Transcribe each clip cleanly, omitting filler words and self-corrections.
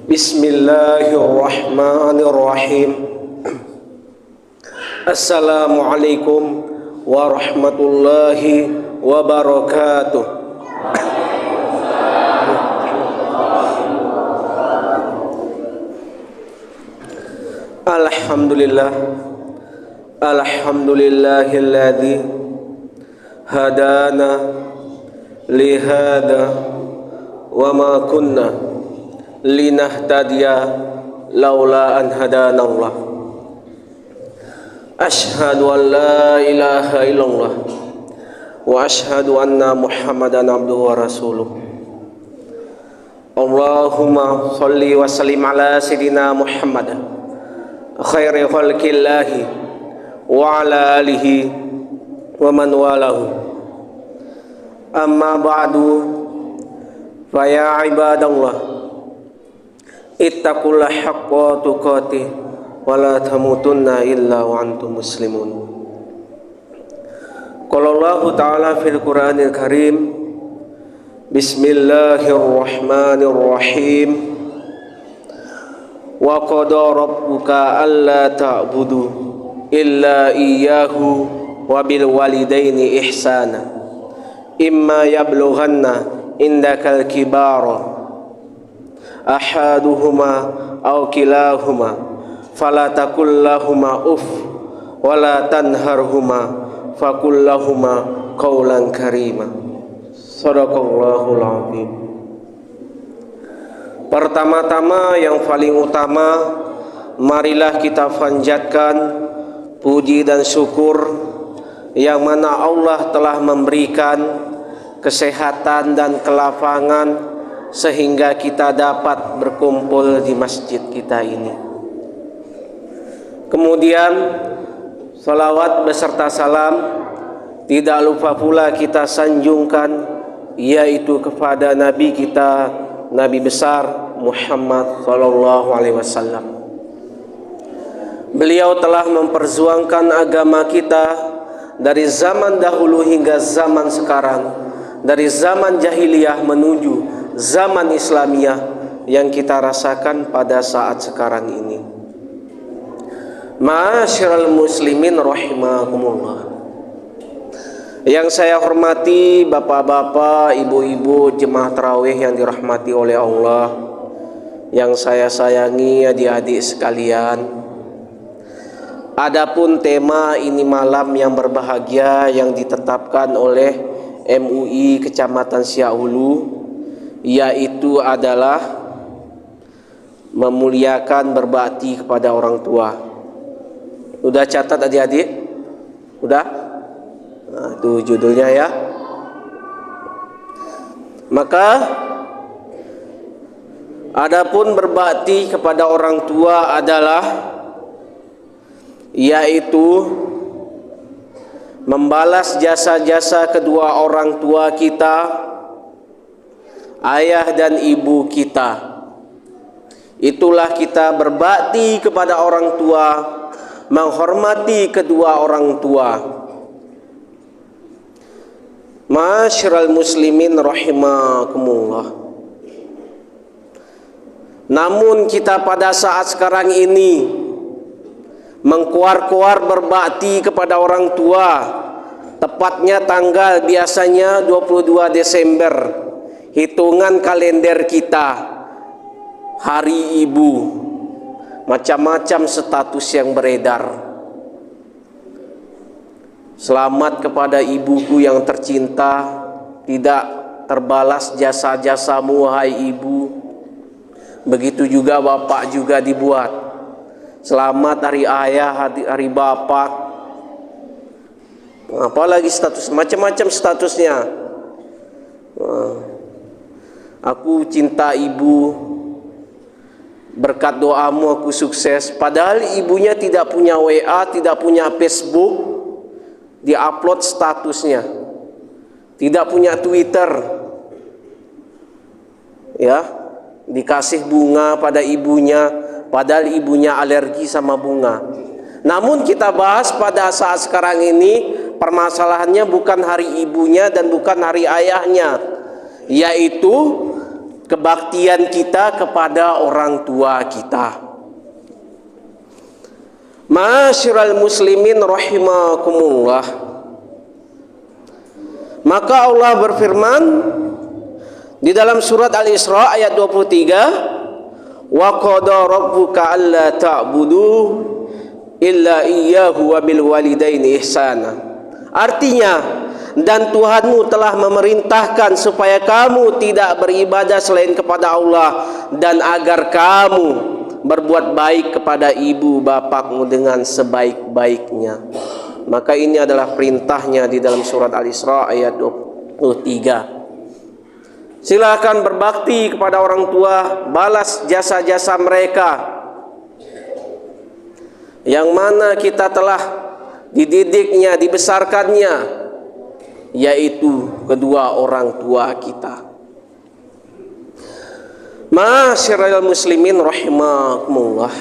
Bismillahirrahmanirrahim. Assalamualaikum warahmatullahi wabarakatuh. Alhamdulillah, alhamdulillahilladzi hadana lihada wa ma kunna linahtadiya laula an hadanallah. Ashhadu an la ilaha illallah wa ashhadu anna Muhammadan abduhu wa rasuluh. Allahumma shalli wa sallim ala sayyidina Muhammad khairi khalqillahi wa ala alihi wa man walahu. Amma ba'du, fa ya ibadallah, ittaqullaha haqqa tuqatih wa la tamutunna illa wa antum muslimun. Qala Allah Ta'ala fil Qur'anil Karim, Bismillahirrahmanirrahim. Wa qada rabbuka alla ta'budu illa iyyahu wa bil walidaini ihsana. Imma yablughanna indakal kibara ahaduhuma aw kilahuma fala taqul lahuma uff wala tanharhuma faqul lahuma qawlan karima. Shadaqallahul azim. Pertama-tama yang paling utama, marilah kita panjatkan puji dan syukur yang mana Allah telah memberikan kesehatan dan kelapangan sehingga kita dapat berkumpul di masjid kita ini. Kemudian salawat beserta salam tidak lupa pula kita sanjungkan, yaitu kepada Nabi kita, Nabi besar Muhammad sallallahu alaihi wasallam. Beliau telah memperjuangkan agama kita dari zaman dahulu hingga zaman sekarang, dari zaman jahiliyah menuju zaman Islamiyah yang kita rasakan pada saat sekarang ini. Ma'asyiral muslimin rahimakumullah. Yang saya hormati bapak-bapak, ibu-ibu jemaah tarawih yang dirahmati oleh Allah, yang saya sayangi adik-adik sekalian. Adapun tema ini malam yang berbahagia yang ditetapkan oleh MUI Kecamatan Siahulu, yaitu adalah memuliakan berbakti kepada orang tua. Udah catat adik-adik? Udah? Nah, itu judulnya ya. Maka adapun berbakti kepada orang tua adalah yaitu membalas jasa-jasa kedua orang tua kita, ayah dan ibu kita. Itulah kita berbakti kepada orang tua, menghormati kedua orang tua. Ma'asyiral muslimin rahimakumullah. Namun kita pada saat sekarang ini mengkuar-kuar berbakti kepada orang tua, tepatnya tanggal biasanya 22 Desember hitungan kalender kita, Hari Ibu. Macam-macam status yang beredar. Selamat kepada ibuku yang tercinta, tidak terbalas jasa-jasamu wahai ibu. Begitu juga bapak juga dibuat. Selamat hari ayah, hari bapak. Apalagi status, macam-macam statusnya. Aku cinta ibu, berkat doamu aku sukses. Padahal ibunya tidak punya WA, tidak punya Facebook, diupload statusnya. Tidak punya Twitter, ya, dikasih bunga pada ibunya. Padahal ibunya alergi sama bunga. Namun kita bahas pada saat sekarang ini, permasalahannya bukan hari ibunya dan bukan hari ayahnya, yaitu kebaktian kita kepada orang tua kita. Ma'asyiral muslimin rahimakumullah. Maka Allah berfirman di dalam surat Al-Isra ayat 23, wa qada rabbuka alla ta'budu illa iyyahu wa bil walidaini ihsana. Artinya, dan Tuhanmu telah memerintahkan supaya kamu tidak beribadah selain kepada Allah, dan agar kamu berbuat baik kepada ibu bapakmu dengan sebaik-baiknya. Maka ini adalah perintahnya di dalam surat Al-Isra ayat 23. Silakan berbakti kepada orang tua, balas jasa-jasa mereka yang mana kita telah dididiknya, dibesarkannya, yaitu kedua orang tua kita. Ma'asyiral muslimin rahimakumullah.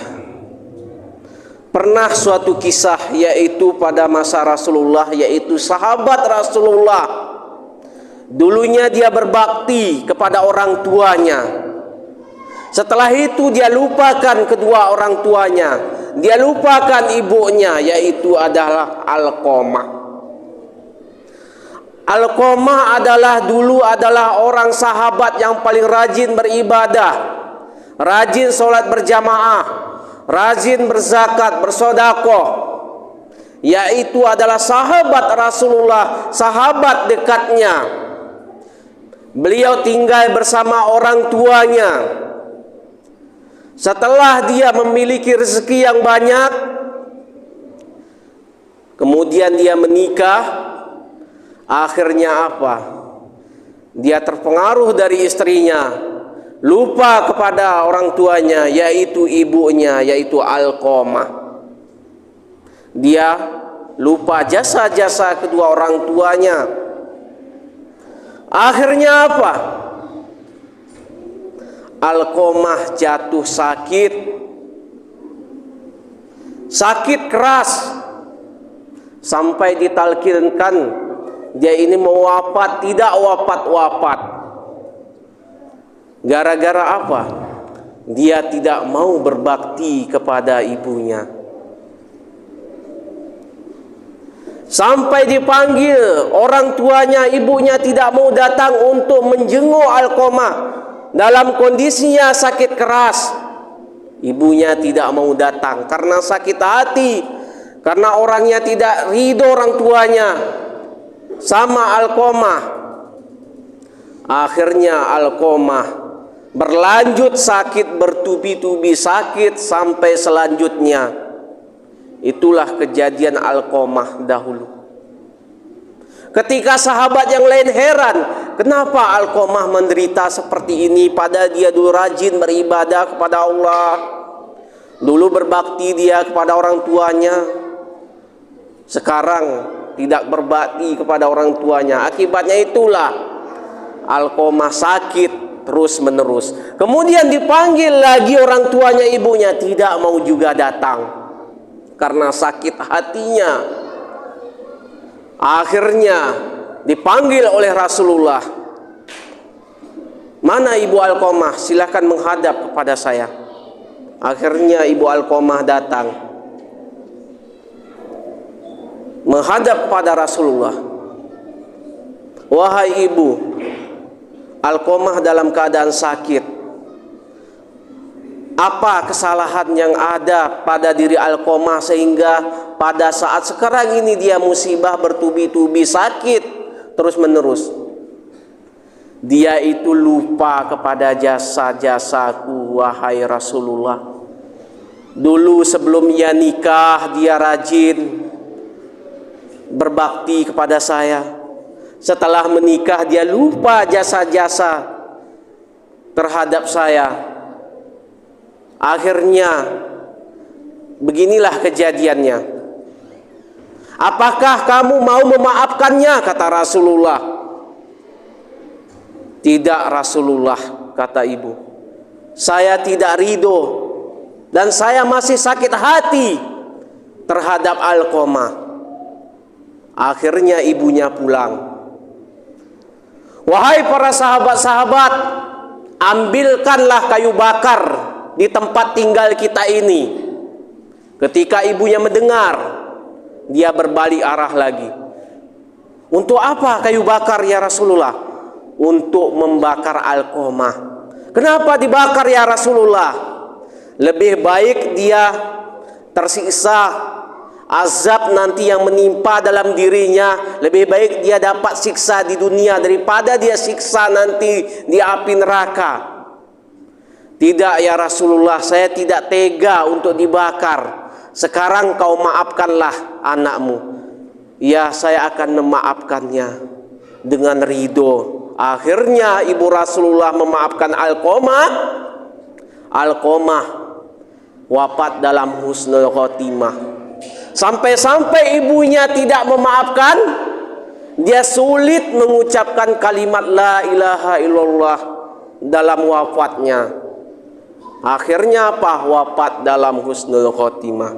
Pernah suatu kisah, yaitu pada masa Rasulullah, yaitu sahabat Rasulullah. Dulunya dia berbakti kepada orang tuanya. Setelah itu dia lupakan kedua orang tuanya. Dia lupakan ibunya, yaitu adalah Alqamah. Alqamah dulu adalah orang sahabat yang paling rajin beribadah, rajin sholat berjamaah, rajin berzakat, bersodakoh, yaitu adalah sahabat Rasulullah, sahabat dekatnya. Beliau tinggal bersama orang tuanya. Setelah dia memiliki rezeki yang banyak, kemudian dia menikah. Akhirnya apa? Dia terpengaruh dari istrinya, lupa kepada orang tuanya, yaitu ibunya, yaitu Alqamah. Dia lupa jasa-jasa kedua orang tuanya. Akhirnya apa? Alqamah jatuh sakit, sakit keras, sampai ditalkinkan dia ini mau wafat, tidak wafat-wafat. Gara-gara apa? Dia tidak mau berbakti kepada ibunya. Sampai dipanggil orang tuanya, ibunya tidak mau datang untuk menjenguk Alqamah dalam kondisinya sakit keras. Ibunya tidak mau datang karena sakit hati, karena orangnya tidak ridho orang tuanya sama Alqamah. Akhirnya Alqamah berlanjut sakit, bertubi-tubi sakit sampai selanjutnya. Itulah kejadian Alqamah dahulu. Ketika sahabat yang lain heran, kenapa Alqamah menderita seperti ini, padahal dia dulu rajin beribadah kepada Allah, dulu berbakti dia kepada orang tuanya. Sekarang tidak berbakti kepada orang tuanya. Akibatnya itulah Alqamah sakit terus menerus. Kemudian dipanggil lagi orang tuanya, ibunya tidak mau juga datang karena sakit hatinya. Akhirnya dipanggil oleh Rasulullah, mana ibu Alqamah? Silakan menghadap kepada saya. Akhirnya ibu Alqamah datang, menghadap pada Rasulullah. Wahai ibu, Alqamah dalam keadaan sakit. Apa kesalahan yang ada pada diri Alqamah sehingga pada saat sekarang ini dia musibah, bertubi-tubi sakit terus menerus? Dia itu lupa kepada jasa-jasaku, wahai Rasulullah. Dulu sebelum ia nikah, dia rajin berbakti kepada saya. Setelah menikah dia lupa jasa-jasa terhadap saya. Akhirnya beginilah kejadiannya. Apakah kamu mau memaafkannya? Kata Rasulullah. Tidak Rasulullah, kata ibu. Saya tidak ridho dan saya masih sakit hati terhadap Alqamah. Akhirnya ibunya pulang. Wahai para sahabat-sahabat, ambilkanlah kayu bakar di tempat tinggal kita ini. Ketika ibunya mendengar, dia berbalik arah lagi. Untuk apa kayu bakar ya Rasulullah? Untuk membakar Alqamah. Kenapa dibakar ya Rasulullah? Lebih baik dia tersiksa azab nanti yang menimpa dalam dirinya, lebih baik dia dapat siksa di dunia daripada dia siksa nanti di api neraka. Tidak ya Rasulullah, saya tidak tega untuk dibakar. Sekarang kau maafkanlah anakmu. Ya, saya akan memaafkannya dengan ridho. Akhirnya ibu Rasulullah memaafkan Alqamah. Alqamah wafat dalam husnul khotimah. Sampai-sampai ibunya tidak memaafkan, dia sulit mengucapkan kalimat la ilaha illallah dalam wafatnya. Akhirnya apa? Wafat dalam husnul khotimah.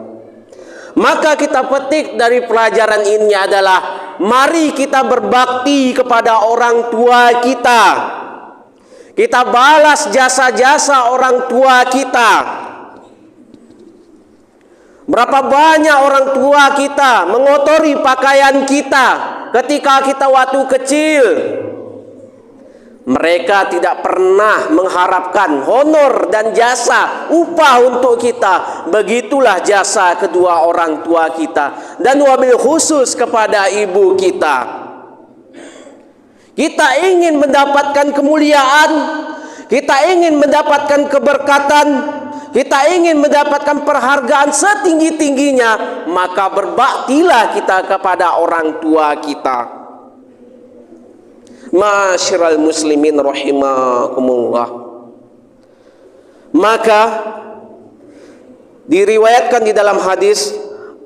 Maka kita petik dari pelajaran ini adalah, mari kita berbakti kepada orang tua kita. Kita balas jasa-jasa orang tua kita. Berapa banyak orang tua kita mengotori pakaian kita ketika kita waktu kecil. Mereka tidak pernah mengharapkan honor dan jasa, upah untuk kita. Begitulah jasa kedua orang tua kita, dan wabil khusus kepada ibu kita. Kita ingin mendapatkan kemuliaan, kita ingin mendapatkan keberkatan, kita ingin mendapatkan penghargaan setinggi-tingginya, maka berbaktilah kita kepada orang tua kita. Ma'asyiral muslimin rahimakumullah. Maka diriwayatkan di dalam hadis,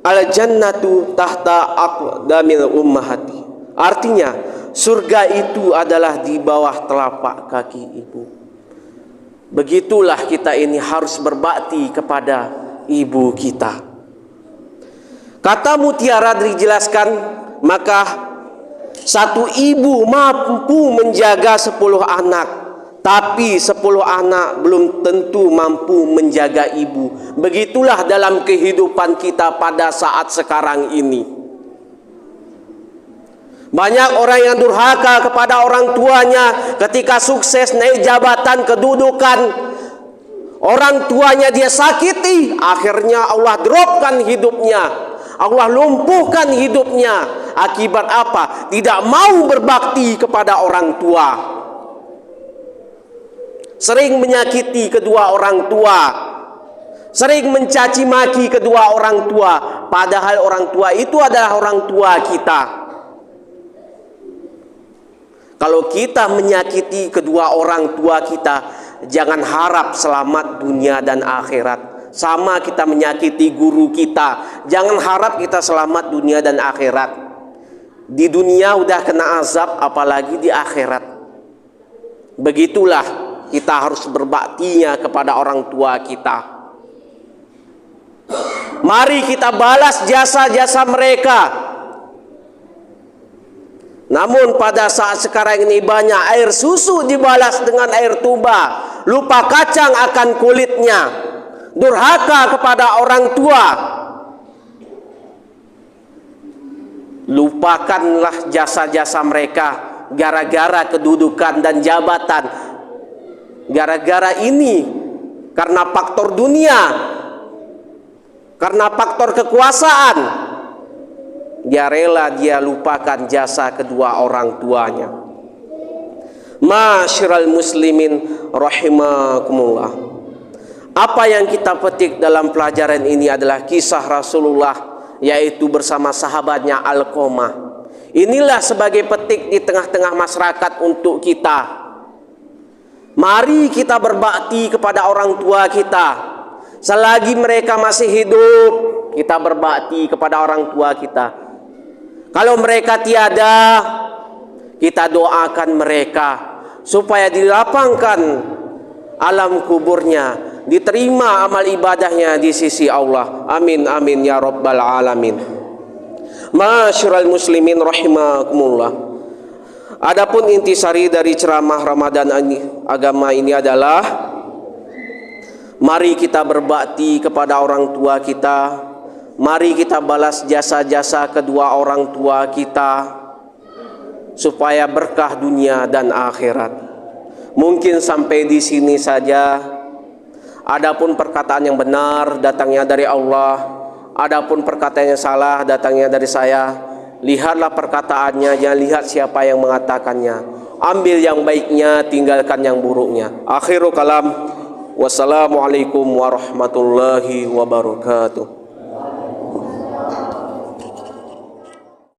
al jannatu tahta aqdamil ummahati. Artinya surga itu adalah di bawah telapak kaki ibu. Begitulah kita ini harus berbakti kepada ibu kita. Kata mutiara dijelaskan, maka satu ibu mampu menjaga 10 anak, tapi 10 anak belum tentu mampu menjaga ibu. Begitulah dalam kehidupan kita pada saat sekarang ini. Banyak orang yang durhaka kepada orang tuanya ketika sukses naik jabatan, kedudukan. Orang tuanya dia sakiti, akhirnya Allah dropkan hidupnya, Allah lumpuhkan hidupnya. Akibat apa? Tidak mau berbakti kepada orang tua. Sering menyakiti kedua orang tua, sering mencaci maki kedua orang tua, padahal orang tua itu adalah orang tua kita. Kalau kita menyakiti kedua orang tua kita, jangan harap selamat dunia dan akhirat. Sama kita menyakiti guru kita, jangan harap kita selamat dunia dan akhirat. Di dunia udah kena azab, apalagi di akhirat. Begitulah kita harus berbaktinya kepada orang tua kita. Mari kita balas jasa-jasa mereka. Namun pada saat sekarang ini banyak air susu dibalas dengan air tuba, lupa kacang akan kulitnya, durhaka kepada orang tua. Lupakanlah jasa-jasa mereka gara-gara kedudukan dan jabatan. Gara-gara ini, karena faktor dunia, karena faktor kekuasaan, dia rela dia lupakan jasa kedua orang tuanya. Ma'asyiral muslimin rahimakumullah. Apa yang kita petik dalam pelajaran ini adalah kisah Rasulullah, yaitu bersama sahabatnya Alqamah. Inilah sebagai petik di tengah-tengah masyarakat untuk kita. Mari kita berbakti kepada orang tua kita. Selagi mereka masih hidup, kita berbakti kepada orang tua kita. Kalau mereka tiada, kita doakan mereka supaya dilapangkan alam kuburnya, diterima amal ibadahnya di sisi Allah. Amin amin ya rabbal alamin. Ma'asyiral muslimin rahimakumullah. Adapun intisari dari ceramah Ramadan agama ini adalah mari kita berbakti kepada orang tua kita, mari kita balas jasa-jasa kedua orang tua kita supaya berkah dunia dan akhirat. Mungkin sampai di sini saja. Adapun perkataan yang benar datangnya dari Allah, adapun perkataan yang salah datangnya dari saya. Lihatlah perkataannya, jangan lihat siapa yang mengatakannya. Ambil yang baiknya, tinggalkan yang buruknya. Akhirul kalam. Wassalamualaikum warahmatullahi wabarakatuh.